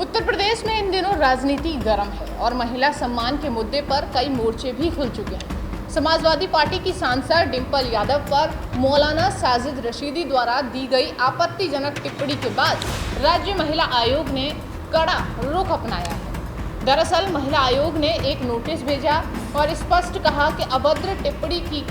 उत्तर प्रदेश में इन दिनों राजनीति गर्म है और महिला सम्मान के मुद्दे पर कई मोर्चे भी खुल चुके हैं। समाजवादी पार्टी की सांसद डिंपल यादव पर मौलाना साजिद रशीदी द्वारा दी गई आपत्तिजनक टिप्पणी के बाद राज्य महिला आयोग ने कड़ा रुख अपनाया है। दरअसल महिला आयोग ने एक नोटिस भेजा और स्पष्ट कहा कि अभद्र टिप्पणी की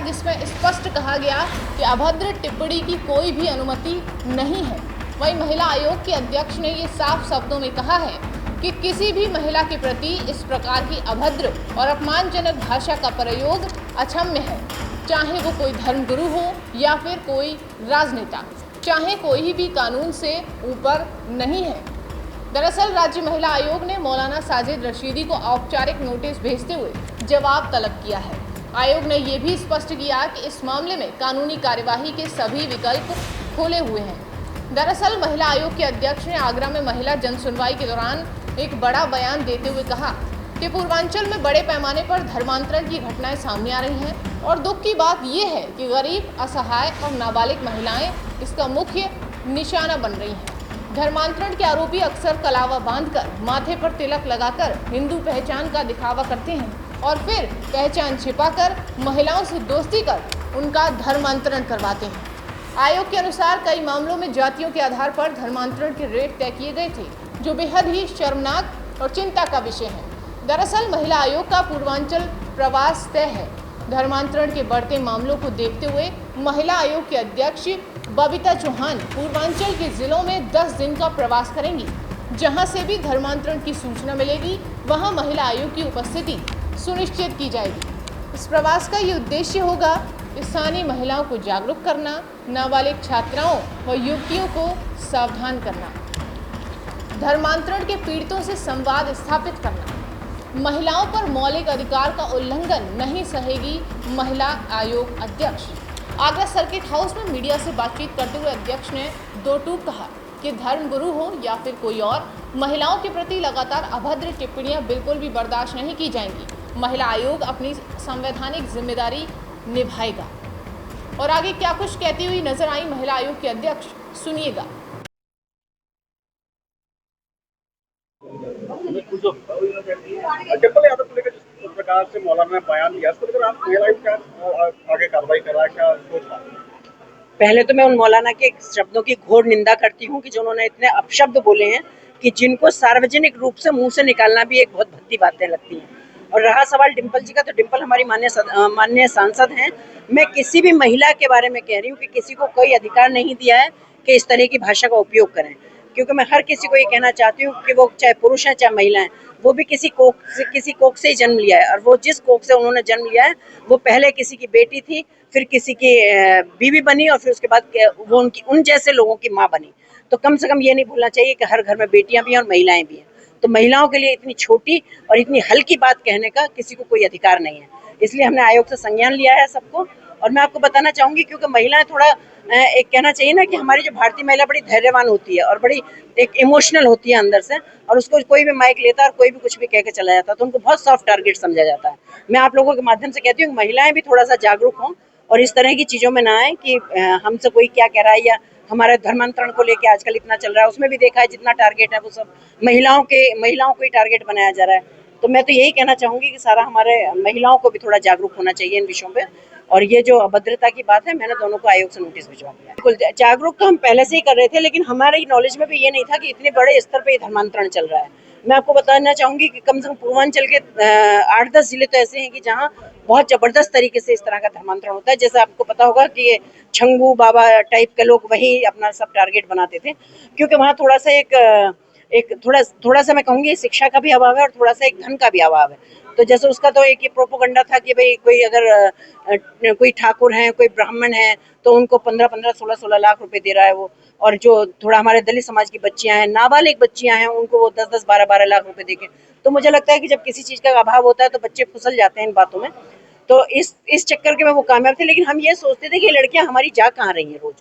जिसमें स्पष्ट कहा गया कि अभद्र टिप्पणी की कोई भी अनुमति नहीं है। वहीं महिला आयोग के अध्यक्ष ने ये साफ शब्दों में कहा है कि किसी भी महिला के प्रति इस प्रकार की अभद्र और अपमानजनक भाषा का प्रयोग अक्षम्य है, चाहे वो कोई धर्मगुरु हो या फिर कोई राजनेता, चाहे कोई भी कानून से ऊपर नहीं है। दरअसल राज्य महिला आयोग ने मौलाना साजिद रशीदी को औपचारिक नोटिस भेजते हुए जवाब तलब किया है। आयोग ने यह भी स्पष्ट किया कि इस मामले में कानूनी कार्यवाही के सभी विकल्प खोले हुए हैं। दरअसल महिला आयोग के अध्यक्ष ने आगरा में महिला जन सुनवाई के दौरान एक बड़ा बयान देते हुए कहा कि पूर्वांचल में बड़े पैमाने पर धर्मांतरण की घटनाएं सामने आ रही हैं और दुख की बात यह है कि गरीब, असहाय और नाबालिग महिलाएं इसका मुख्य निशाना बन रही हैं। धर्मांतरण के आरोपी अक्सर कलावा बांधकर, माथे पर तिलक लगाकर हिंदू पहचान का दिखावा करते हैं और फिर पहचान छिपाकर महिलाओं से दोस्ती कर उनका धर्मांतरण करवाते हैं। आयोग के अनुसार कई मामलों में जातियों के आधार पर धर्मांतरण के रेट तय किए गए थे, जो बेहद ही शर्मनाक और चिंता का विषय है। दरअसल महिला आयोग का पूर्वांचल प्रवास तय है। धर्मांतरण के बढ़ते मामलों को देखते हुए महिला आयोग के अध्यक्ष बबीता चौहान पूर्वांचल के जिलों में 10 दिन का प्रवास करेंगी। जहां से भी धर्मांतरण की सूचना मिलेगी, वहां महिला आयोग की उपस्थिति सुनिश्चित की जाएगी। इस प्रवास का ये उद्देश्य होगा स्थानीय महिलाओं को जागरूक करना, नाबालिग छात्राओं व युवतियों को सावधान करना, धर्मांतरण के पीड़ितों से संवाद स्थापित करना, महिलाओं पर मौलिक अधिकार का उल्लंघन नहीं सहेगी महिला आयोग अध्यक्ष। आगरा सर्किट हाउस में मीडिया से बातचीत करते हुए अध्यक्ष ने दो टूक कहा कि धर्मगुरु हो या फिर कोई और, महिलाओं के प्रति लगातार अभद्र टिप्पणियां बिल्कुल भी बर्दाश्त नहीं की जाएंगी। महिला आयोग अपनी संवैधानिक जिम्मेदारी निभाएगा। और आगे क्या कुछ कहती हुई नजर आई महिला आयोग के अध्यक्ष, सुनिएगा। डिंपल यादव को लेकर जिस प्रकार से मौलाना ने बयान दिया, उसको लेकर आप महिला आयोग क्या आगे कार्रवाई कर रहा है, क्या सोच रहा है? पहले तो मैं उन मौलाना के शब्दों की घोर निंदा करती हूँ कि जिन्होंने इतने अपशब्द बोले हैं कि जिनको सार्वजनिक रूप से मुंह से निकालना भी एक बहुत भद्दी बातें लगती हैं। और रहा सवाल डिंपल जी का, तो डिंपल हमारी माननीय सांसद हैं। मैं किसी भी महिला के बारे में कह रही हूँ कि किसी को कोई अधिकार नहीं दिया है कि इस तरह की भाषा का उपयोग करें, क्योंकि मैं हर किसी को ये कहना चाहती हूँ कि वो चाहे पुरुष हैं चाहे महिला हैं, वो भी किसी कोख से ही जन्म लिया है। और वो जिस कोख से उन्होंने जन्म लिया है, वो पहले किसी की बेटी थी, फिर किसी की बीवी बनी और फिर उसके बाद वो उन जैसे लोगों की माँ बनी। तो कम से कम ये नहीं भूलना चाहिए कि हर घर में बेटियां भी हैं और महिलाएं भी हैं। तो महिलाओं के लिए इतनी छोटी और इतनी हल्की बात कहने का किसी को कोई अधिकार नहीं है। इसलिए हमने आयोग से संज्ञान लिया है सबको। और मैं आपको बताना चाहूंगी, क्योंकि महिलाएं थोड़ा एक कहना चाहिए ना कि हमारी जो भारतीय महिला बड़ी धैर्यवान होती है और बड़ी एक इमोशनल होती है अंदर से, और उसको कोई भी माइक लेता है और कोई भी कुछ भी कह के चला जाता है, तो उनको बहुत सॉफ्ट टारगेट समझा जाता है। मैं आप लोगों के माध्यम से कहती हूँ कि महिलाएं भी थोड़ा सा जागरूक हों और इस तरह की चीजों में ना आए कि हमसे कोई क्या कह रहा है, या हमारे धर्मांतरण को लेकर आजकल इतना चल रहा है, उसमें भी देखा है जितना टारगेट है वो सब महिलाओं को ही टारगेट बनाया जा रहा है। तो मैं तो यही कहना चाहूंगी कि सारा हमारे महिलाओं को भी थोड़ा जागरूक होना चाहिए इन विषयों पे। और ये जो अभद्रता की बात है, मैंने दोनों को आयोग से नोटिस भिजवा दिया। बिल्कुल जागरूक तो हम पहले से ही कर रहे थे, लेकिन हमारे नॉलेज में भी ये नहीं था कि इतने बड़े स्तर पे धर्मांतरण चल रहा है। मैं आपको बताना चाहूंगी कि कम से कम पूर्वांचल के 8-10 जिले तो ऐसे हैं कि जहाँ बहुत जबरदस्त तरीके से इस तरह का धर्मांतरण होता है। जैसे आपको पता होगा कि ये छंगू बाबा टाइप के लोग वही अपना सब टारगेट बनाते थे, क्योंकि वहाँ थोड़ा सा थोड़ा सा मैं कहूँगी शिक्षा का भी अभाव है और थोड़ा सा एक धन का भी अभाव है। तो जैसे उसका तो एक ये प्रोपोगंडा था कि भाई कोई अगर कोई ठाकुर है, कोई ब्राह्मण है, तो उनको 15-15, 16-16 लाख रुपए दे रहा है वो। और जो थोड़ा हमारे दलित समाज की बच्चियां हैं, नाबालिग बच्चियां हैं, उनको वो 10-10, 12-12 लाख रुपए देके। तो मुझे लगता है कि जब किसी चीज का अभाव होता है तो बच्चे फिसल जाते हैं इन बातों में। तो इस चक्कर के में वो कामयाब थे। लेकिन हम ये सोचते थे कि लड़कियां हमारी जा कहाँ रही हैं रोज।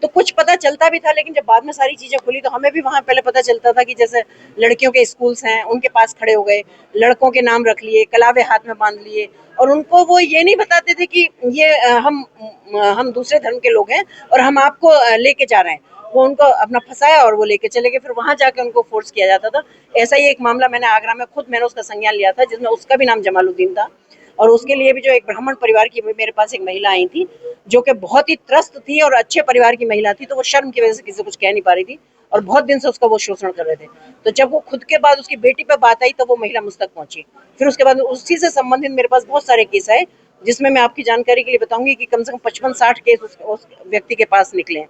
तो कुछ पता चलता भी था, लेकिन जब बाद में सारी चीजें खुली तो हमें भी वहां पहले पता चलता था कि जैसे लड़कियों के स्कूल्स हैं, उनके पास खड़े हो गए, लड़कों के नाम रख लिए, कलावे हाथ में बांध लिए, और उनको वो ये नहीं बताते थे कि ये हम दूसरे धर्म के लोग हैं और हम आपको लेके जा रहे हैं। वो उनको अपना फंसाया और वो लेके चले गए, फिर वहां जाके उनको फोर्स किया जाता था। ऐसा ही एक मामला मैंने आगरा में खुद मैंने उसका संज्ञान लिया था, जिसमें उसका भी नाम जमालुद्दीन था, और उसके लिए भी जो एक ब्राह्मण परिवार की मेरे पास एक महिला आई थी, जो कि बहुत ही त्रस्त थी और अच्छे परिवार की महिला थी, तो वो शर्म की वजह से किसी से कुछ कह नहीं पा रही थी और बहुत दिन से उसका वो शोषण कर रहे थे। तो जब वो खुद के बाद उसकी बेटी पे बात आई तो वो महिला मुझ तक पहुंची। फिर उसके बाद उसी से संबंधित मेरे पास बहुत सारे केस आए, जिसमें मैं आपकी जानकारी के लिए बताऊंगी कि कम से कम 55-60 केस उस व्यक्ति के पास निकले हैं।